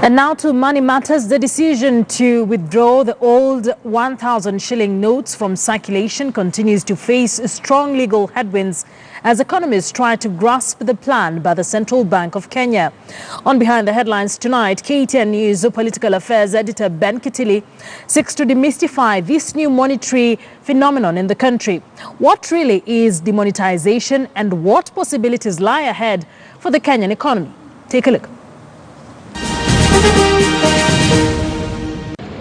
And now to money matters. The decision to withdraw the old 1,000 shilling notes from circulation continues to face strong legal headwinds as economists try to grasp the plan by the Central Bank of Kenya. On Behind the Headlines tonight, KTN News political affairs editor Ben Kitili seeks to demystify this new monetary phenomenon in the country. What really is demonetization and what possibilities lie ahead for the Kenyan economy? Take a look.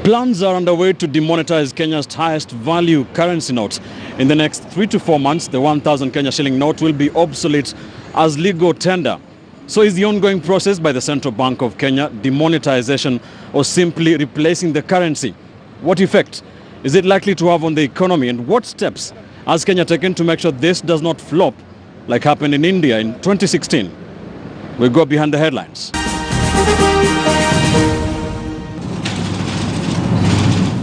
Plans are underway to demonetize Kenya's highest value currency notes. In the next 3 to 4 months, the 1,000 Kenya shilling note will be obsolete as legal tender. So is the ongoing process by the Central Bank of Kenya demonetization or simply replacing the currency? What effect is it likely to have on the economy, and what steps has Kenya taken to make sure this does not flop like happened in India in 2016? We'll go behind the headlines.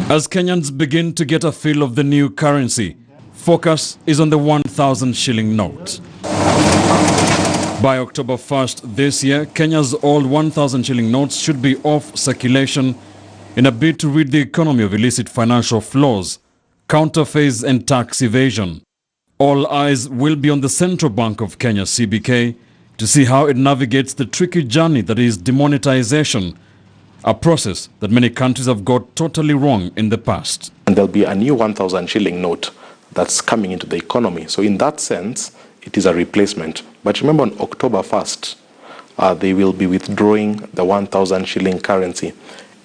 As Kenyans begin to get a feel of the new currency, focus is on the 1,000 shilling note. By October 1st this year, Kenya's old 1,000 shilling notes should be off circulation in a bid to rid the economy of illicit financial flows, counterfeits and tax evasion. All eyes will be on the Central Bank of Kenya, CBK, to see how it navigates the tricky journey that is demonetization, a process that many countries have got totally wrong in the past. And there'll be a new 1,000 shilling note that's coming into the economy. So in that sense, it is a replacement. But remember, on October 1st, they will be withdrawing the 1,000 shilling currency.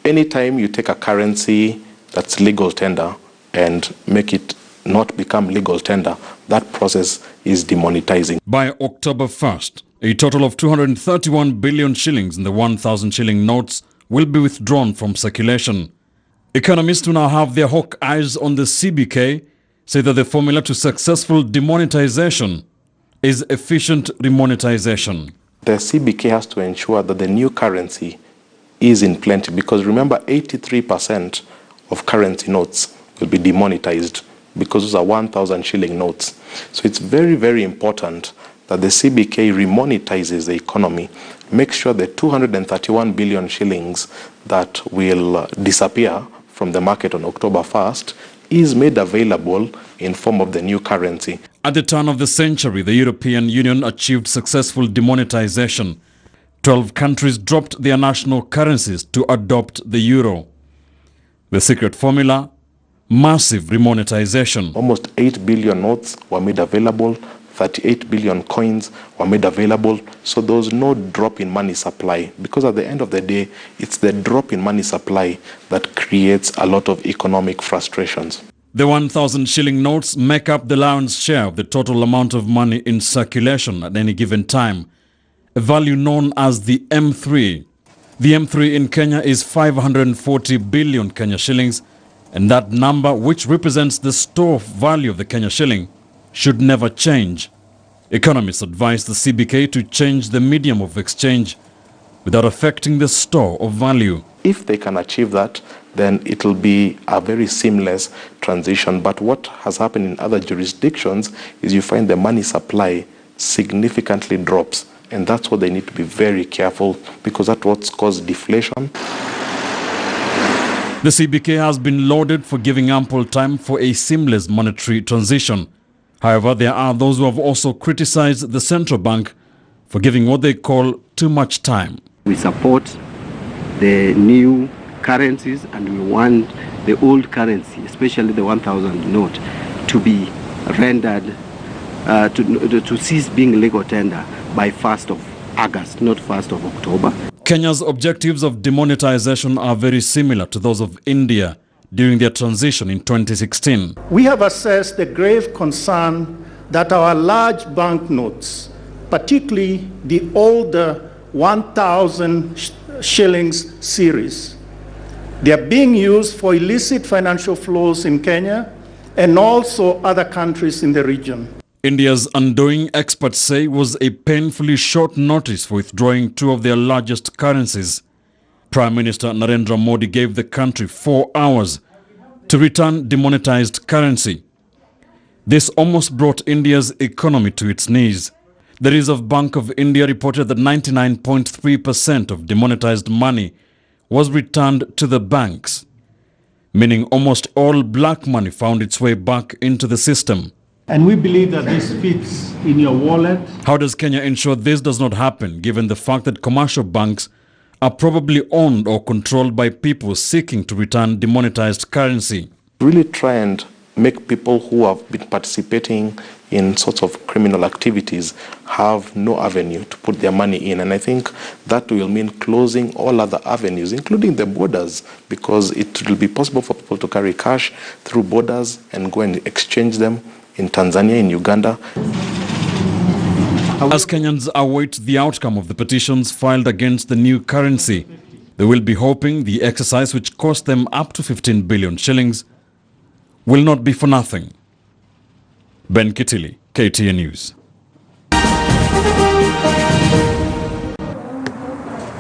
Anytime you take a currency that's legal tender and make it not become legal tender, that process is demonetizing. By October 1st, a total of 231 billion shillings in the 1,000 shilling notes will be withdrawn from circulation. Economists who now have their hawk eyes on the CBK say that the formula to successful demonetization is efficient remonetization. The CBK has to ensure that the new currency is in plenty, because remember, 83% of currency notes will be demonetized because those are 1,000 shilling notes. So it's very, very important that the CBK remonetizes the economy, make sure the 231 billion shillings that will disappear from the market on October 1st is made available in form of the new currency. At the turn of the century, the European Union achieved successful demonetization. 12 countries dropped their national currencies to adopt the euro. The secret formula: massive remonetization. Almost 8 billion notes were made available, 38 billion coins were made available, so there was no drop in money supply, because at the end of the day, it's the drop in money supply that creates a lot of economic frustrations. The 1,000 shilling notes make up the lion's share of the total amount of money in circulation at any given time, a value known as the M3. The M3 in Kenya is 540 billion Kenya shillings, and that number, which represents the store value of the Kenya shilling, should never change. Economists advise the CBK to change the medium of exchange without affecting the store of value. If they can achieve that, then it will be a very seamless transition. But what has happened in other jurisdictions is you find the money supply significantly drops. And that's what they need to be very careful, because that's what's caused deflation. The CBK has been lauded for giving ample time for a seamless monetary transition. However, there are those who have also criticized the central bank for giving what they call too much time. We support the new currencies, and we want the old currency, especially the 1,000 note, to be rendered, to cease being legal tender by 1st of August, not 1st of October. Kenya's objectives of demonetization are very similar to those of India during their transition in 2016. We have assessed the grave concern that our large banknotes, particularly the older 1,000 shillings series, they are being used for illicit financial flows in Kenya and also other countries in the region. India's undoing, experts say, was a painfully short notice for withdrawing two of their largest currencies. Prime Minister Narendra Modi gave the country 4 hours to return demonetized currency. This almost brought India's economy to its knees. The Reserve Bank of India reported that 99.3% of demonetized money was returned to the banks, meaning almost all black money found its way back into the system. And we believe that this fits in your wallet. How does Kenya ensure this does not happen, given the fact that commercial banks are probably owned or controlled by people seeking to return demonetized currency? Really try and make people who have been participating in sorts of criminal activities have no avenue to put their money in. And I think that will mean closing all other avenues, including the borders, because it will be possible for people to carry cash through borders and go and exchange them in Tanzania, in Uganda. As Kenyans await the outcome of the petitions filed against the new currency, they will be hoping the exercise, which cost them up to 15 billion shillings, will not be for nothing. Ben Kitili, KTN News.